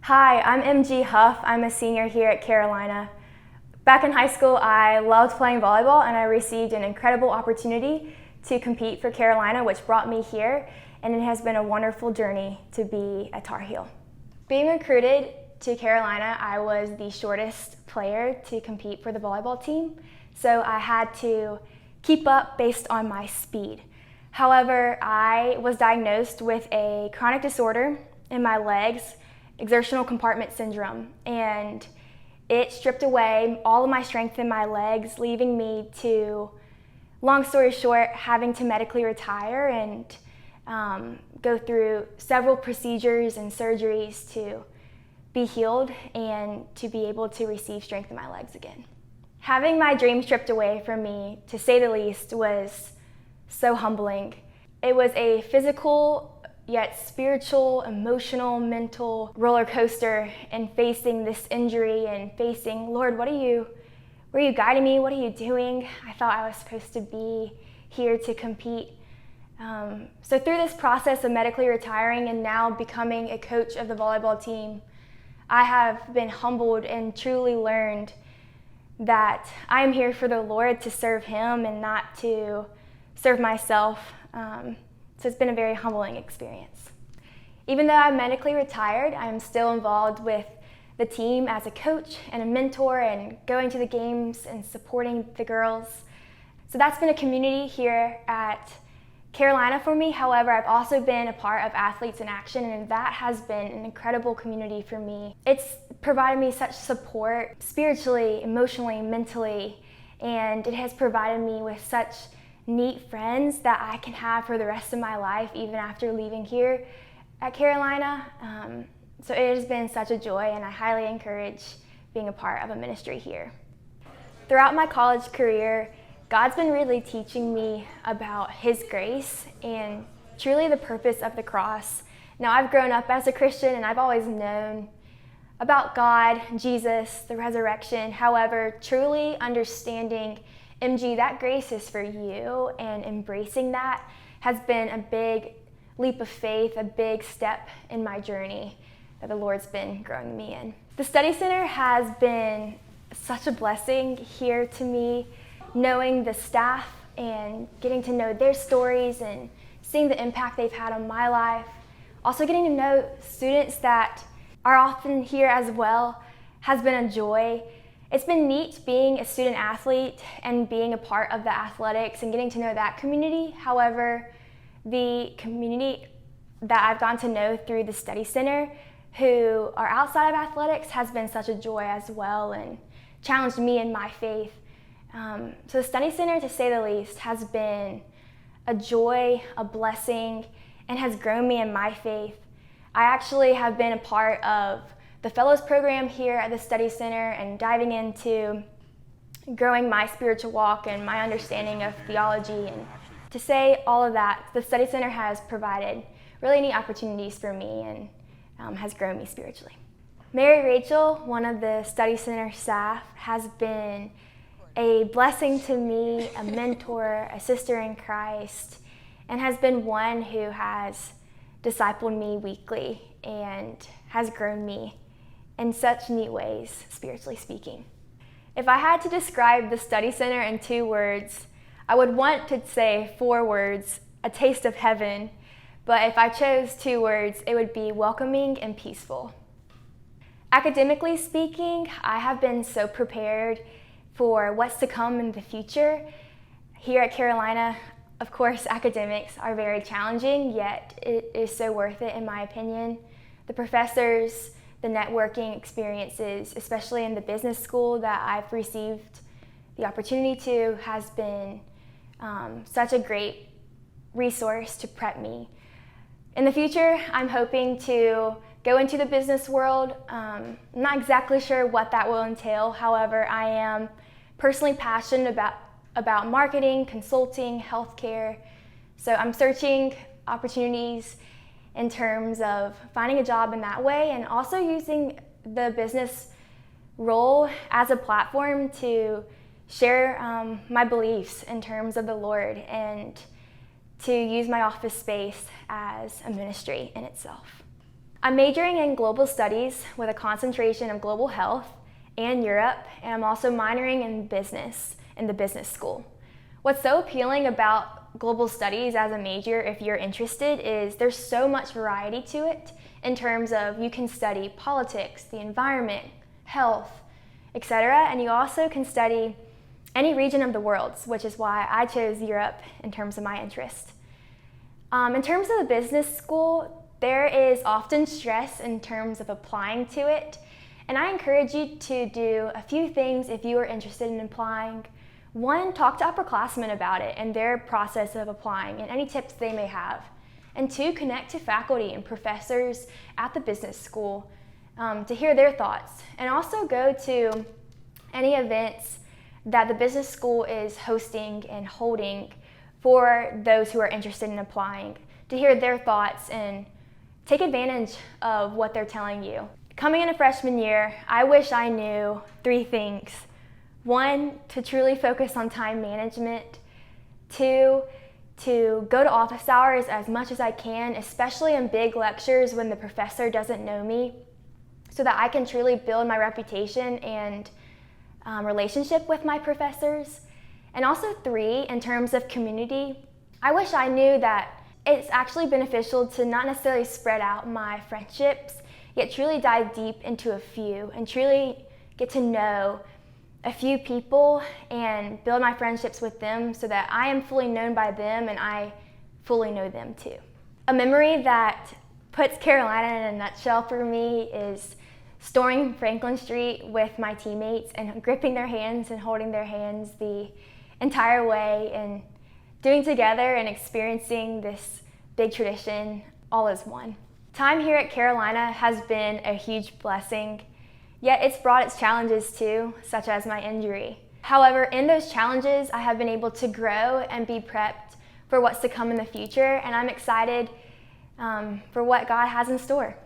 Hi, I'm MG Hough. I'm a senior here at Carolina. Back in high school, I loved playing volleyball and I received an incredible opportunity to compete for Carolina, which brought me here, and it has been a wonderful journey to be a Tar Heel. Being recruited to Carolina, I was the shortest player to compete for the volleyball team, so I had to keep up based on my speed. However, I was diagnosed with a chronic disorder in my legs, exertional compartment syndrome, and it stripped away all of my strength in my legs, leaving me to, long story short, having to medically retire and go through several procedures and surgeries to be healed and to be able to receive strength in my legs again. Having my dream stripped away from me, to say the least, was so humbling. It was a physical yet spiritual, emotional, mental roller coaster, and facing this injury and facing, Lord, where are you guiding me? What are you doing? I thought I was supposed to be here to compete. So through this process of medically retiring and now becoming a coach of the volleyball team, I have been humbled and truly learned that I am here for the Lord, to serve Him and not to serve myself. So it's been a very humbling experience. Even though I'm medically retired, I'm still involved with the team as a coach and a mentor and going to the games and supporting the girls. So that's been a community here at Carolina for me. However, I've also been a part of Athletes in Action, and that has been an incredible community for me. It's provided me such support spiritually, emotionally, mentally, and it has provided me with such neat friends that I can have for the rest of my life, even after leaving here at Carolina. So it has been such a joy, and I highly encourage being a part of a ministry here. Throughout my college career, God's been really teaching me about His grace and truly the purpose of the cross. Now, I've grown up as a Christian and I've always known about God, Jesus, the resurrection. However, truly understanding MG, that grace is for you, and embracing that has been a big leap of faith, a big step in my journey that the Lord's been growing me in. The study center has been such a blessing here to me, knowing the staff and getting to know their stories and seeing the impact they've had on my life. Also getting to know students that are often here as well has been a joy. It's been neat being a student athlete and being a part of the athletics and getting to know that community. However, the community that I've gotten to know through the study center who are outside of athletics has been such a joy as well and challenged me in my faith. So the study center, to say the least, has been a joy, a blessing, and has grown me in my faith. I actually have been a part of the Fellows program here at the study center and diving into growing my spiritual walk and my understanding of theology. And to say all of that, the study center has provided really neat opportunities for me and has grown me spiritually. Mary Rachel, one of the study center staff, has been a blessing to me, a mentor, a sister in Christ, and has been one who has discipled me weekly and has grown me in such neat ways, spiritually speaking. If I had to describe the study center in 2 words, I would want to say 4 words, a taste of heaven, but if I chose 2 words, it would be welcoming and peaceful. Academically speaking, I have been so prepared for what's to come in the future. Here at Carolina, of course, academics are very challenging, yet it is so worth it in my opinion. The professors, the networking experiences, especially in the business school that I've received the opportunity to, has been such a great resource to prep me. In the future, I'm hoping to go into the business world. I'm not exactly sure what that will entail. However, I am personally passionate about marketing, consulting, healthcare. So I'm searching opportunities in terms of finding a job in that way, and also using the business role as a platform to share my beliefs in terms of the Lord and to use my office space as a ministry in itself. I'm majoring in global studies with a concentration of global health and Europe, and I'm also minoring in business in the business school. What's so appealing about global studies as a major, if you're interested, is there's so much variety to it in terms of you can study politics, the environment, health, etc. And you also can study any region of the world, which is why I chose Europe in terms of my interest. In terms of the business school, there is often stress in terms of applying to it, and I encourage you to do a few things if you are interested in applying. One, talk to upperclassmen about it and their process of applying and any tips they may have. And two, connect to faculty and professors at the business school to hear their thoughts. And also go to any events that the business school is hosting and holding for those who are interested in applying, to hear their thoughts and take advantage of what they're telling you. Coming in a freshman year, I wish I knew 3 things. 1, to truly focus on time management. 2, to go to office hours as much as I can, especially in big lectures when the professor doesn't know me, so that I can truly build my reputation and relationship with my professors. And also 3, in terms of community, I wish I knew that it's actually beneficial to not necessarily spread out my friendships, yet truly dive deep into a few and truly get to know a few people and build my friendships with them so that I am fully known by them and I fully know them too. A memory that puts Carolina in a nutshell for me is storming Franklin Street with my teammates and gripping their hands and holding their hands the entire way and doing together and experiencing this big tradition all as one. Time here at Carolina has been a huge blessing, yet it's brought its challenges too, such as my injury. However, in those challenges, I have been able to grow and be prepped for what's to come in the future, and I'm excited for what God has in store.